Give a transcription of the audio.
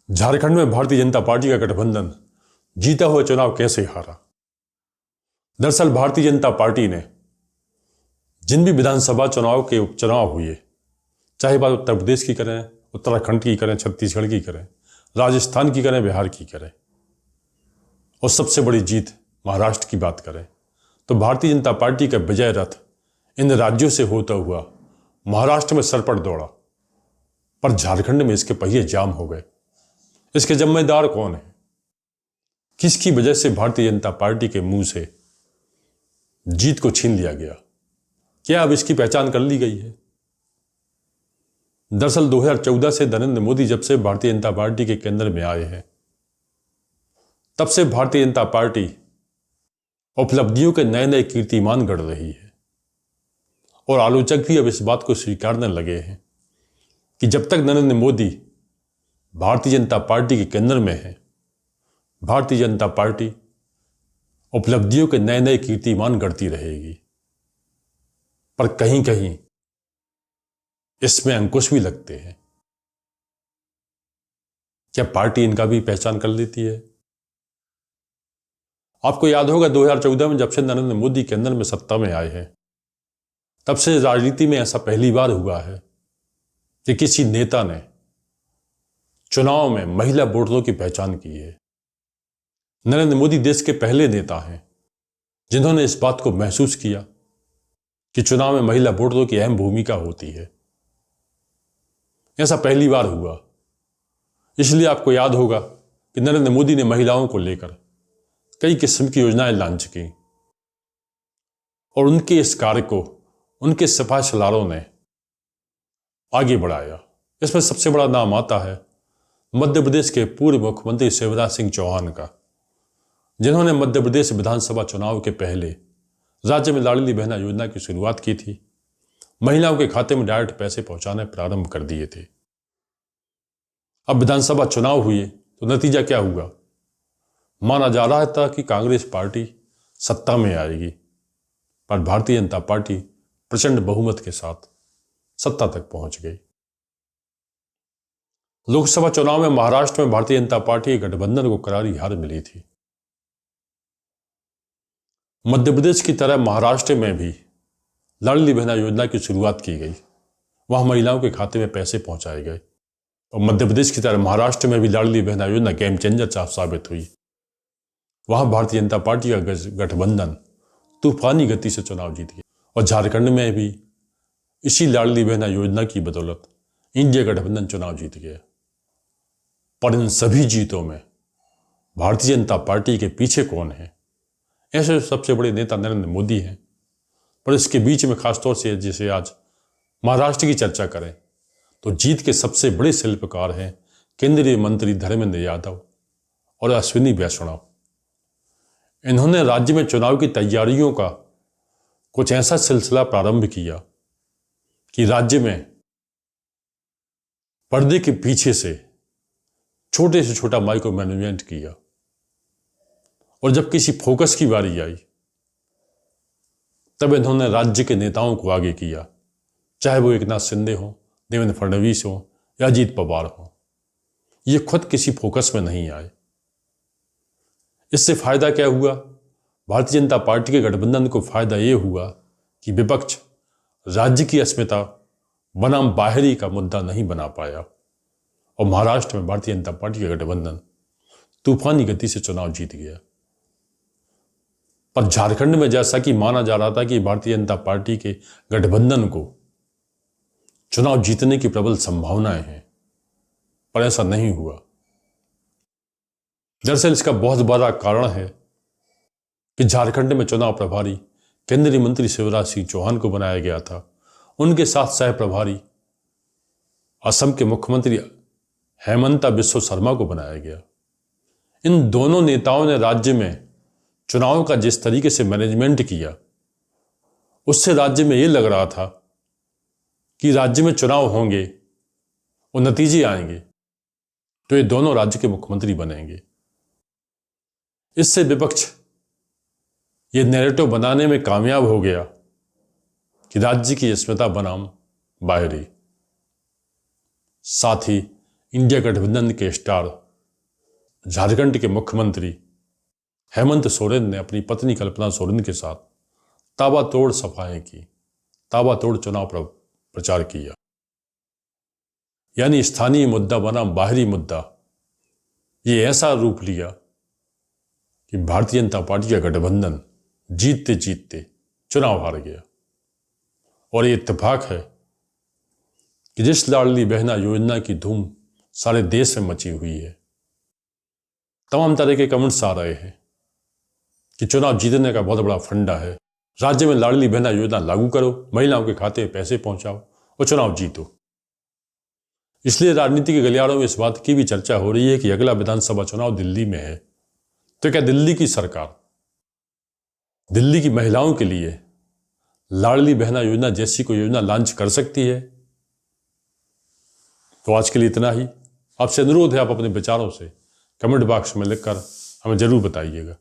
झारखंड में भारतीय जनता पार्टी का गठबंधन जीता हुआ चुनाव कैसे हारा। दरअसल भारतीय जनता पार्टी ने जिन भी विधानसभा चुनाव के उपचुनाव हुए, चाहे बात उत्तर प्रदेश की करें, उत्तराखंड की करें, छत्तीसगढ़ की करें, राजस्थान की करें, बिहार की करें, और सबसे बड़ी जीत महाराष्ट्र की बात करें, तो भारतीय जनता पार्टी का विजय रथ इन राज्यों से होता हुआ महाराष्ट्र में सरपट दौड़ा, पर झारखंड में इसके पहिए जाम हो गए। इसके जिम्मेदार कौन है? किसकी वजह से भारतीय जनता पार्टी के मुंह से जीत को छीन लिया गया? क्या अब इसकी पहचान कर ली गई है? दरअसल 2014 से नरेंद्र मोदी जब से भारतीय जनता पार्टी के केंद्र में आए हैं, तब से भारतीय जनता पार्टी उपलब्धियों के नए नए कीर्तिमान गढ़ रही है। और आलोचक भी अब इस बात को स्वीकारने लगे हैं कि जब तक नरेंद्र मोदी भारतीय जनता पार्टी के केंद्र में है, भारतीय जनता पार्टी उपलब्धियों के नए नए कीर्तिमान गढ़ती रहेगी। पर कहीं कहीं इसमें अंकुश भी लगते हैं। क्या पार्टी इनका भी पहचान कर लेती है? आपको याद होगा 2014 में जब से नरेंद्र मोदी केंद्र में सत्ता में आए हैं, तब से राजनीति में ऐसा पहली बार हुआ है कि किसी नेता ने चुनाव में महिला वोटरों की पहचान की है। नरेंद्र मोदी देश के पहले नेता हैं जिन्होंने इस बात को महसूस किया कि चुनाव में महिला वोटरों की अहम भूमिका होती है। ऐसा पहली बार हुआ। इसलिए आपको याद होगा कि नरेंद्र मोदी ने महिलाओं को लेकर कई किस्म की योजनाएं लॉन्च की, और उनके इस कार्य को उनके सपा सलारों ने आगे बढ़ाया। इसमें सबसे बड़ा नाम आता है मध्य प्रदेश के पूर्व मुख्यमंत्री शिवराज सिंह चौहान का, जिन्होंने मध्य प्रदेश विधानसभा चुनाव के पहले राज्य में लाडली बहना योजना की शुरुआत की थी। महिलाओं के खाते में डायरेक्ट पैसे पहुंचाने प्रारंभ कर दिए थे। अब विधानसभा चुनाव हुए तो नतीजा क्या हुआ? माना जा रहा था कि कांग्रेस पार्टी सत्ता में आएगी, पर भारतीय जनता पार्टी प्रचंड बहुमत के साथ सत्ता तक पहुंच गई। लोकसभा चुनाव में महाराष्ट्र में भारतीय जनता पार्टी के गठबंधन को करारी हार मिली थी। मध्य प्रदेश की तरह महाराष्ट्र में भी लाडली बहना योजना की शुरुआत की गई। वहां महिलाओं के खाते में पैसे पहुंचाए गए, और मध्य प्रदेश की तरह महाराष्ट्र में भी लाडली बहना योजना गेम चेंजर साबित हुई। वहां भारतीय जनता पार्टी का गठबंधन तूफानी गति से चुनाव जीत गया, और झारखंड में भी इसी लाडली बहना योजना की बदौलत इंडिया गठबंधन चुनाव जीत गया। पर इन सभी जीतों में भारतीय जनता पार्टी के पीछे कौन है? ऐसे सबसे बड़े नेता नरेंद्र मोदी हैं, पर इसके बीच में खासतौर से जैसे आज महाराष्ट्र की चर्चा करें तो जीत के सबसे बड़े शिल्पकार हैं केंद्रीय मंत्री धर्मेंद्र यादव और अश्विनी वैष्णव। इन्होंने राज्य में चुनाव की तैयारियों का कुछ ऐसा सिलसिला प्रारंभ किया कि राज्य में पर्दे के पीछे से छोटे से छोटा माइक्रो मैनेजमेंट किया, और जब किसी फोकस की बारी आई तब इन्होंने राज्य के नेताओं को आगे किया, चाहे वो एकनाथ शिंदे हो, देवेंद्र फडणवीस हो या अजीत पवार हो। ये खुद किसी फोकस में नहीं आए। इससे फायदा क्या हुआ? भारतीय जनता पार्टी के गठबंधन को फायदा ये हुआ कि विपक्ष राज्य की अस्मिता बनाम बाहरी का मुद्दा नहीं बना पाया, और महाराष्ट्र में भारतीय जनता पार्टी का गठबंधन तूफानी गति से चुनाव जीत गया। पर झारखंड में जैसा कि माना जा रहा था कि भारतीय जनता पार्टी के गठबंधन को चुनाव जीतने की प्रबल संभावनाएं हैं, पर ऐसा नहीं हुआ। दरअसल इसका बहुत बड़ा कारण है कि झारखंड में चुनाव प्रभारी केंद्रीय मंत्री शिवराज सिंह चौहान को बनाया गया था। उनके साथ सह प्रभारी असम के मुख्यमंत्री हेमंता बिस्वा शर्मा को बनाया गया। इन दोनों नेताओं ने राज्य में चुनाव का जिस तरीके से मैनेजमेंट किया, उससे राज्य में ये लग रहा था कि राज्य में चुनाव होंगे और नतीजे आएंगे तो ये दोनों राज्य के मुख्यमंत्री बनेंगे। इससे विपक्ष ये नैरेटिव बनाने में कामयाब हो गया कि राज्य की अस्मिता बनाम बाहरी। साथ ही इंडिया गठबंधन के स्टार झारखंड के मुख्यमंत्री हेमंत सोरेन ने अपनी पत्नी कल्पना सोरेन के साथ ताबड़तोड़ सभाएं की, ताबड़तोड़ चुनाव प्रचार किया। यानी स्थानीय मुद्दा बना बाहरी मुद्दा। ये ऐसा रूप लिया कि भारतीय जनता पार्टी का गठबंधन जीतते जीतते चुनाव हार गया। और ये इत्तेफाक है कि जिस लाडली बहना योजना की धूम सारे देश में मची हुई है, तमाम तरह के कमेंट्स आ रहे हैं कि चुनाव जीतने का बहुत बड़ा फंडा है, राज्य में लाडली बहना योजना लागू करो, महिलाओं के खाते में पैसे पहुंचाओ और चुनाव जीतो। इसलिए राजनीति के गलियारों में इस बात की भी चर्चा हो रही है कि अगला विधानसभा चुनाव दिल्ली में है, तो क्या दिल्ली की सरकार दिल्ली की महिलाओं के लिए लाडली बहना योजना जैसी कोई योजना लॉन्च कर सकती है? तो आज के लिए इतना ही। आपसे अनुरोध है, आप अपने विचारों से कमेंट बॉक्स में लिखकर हमें जरूर बताइएगा।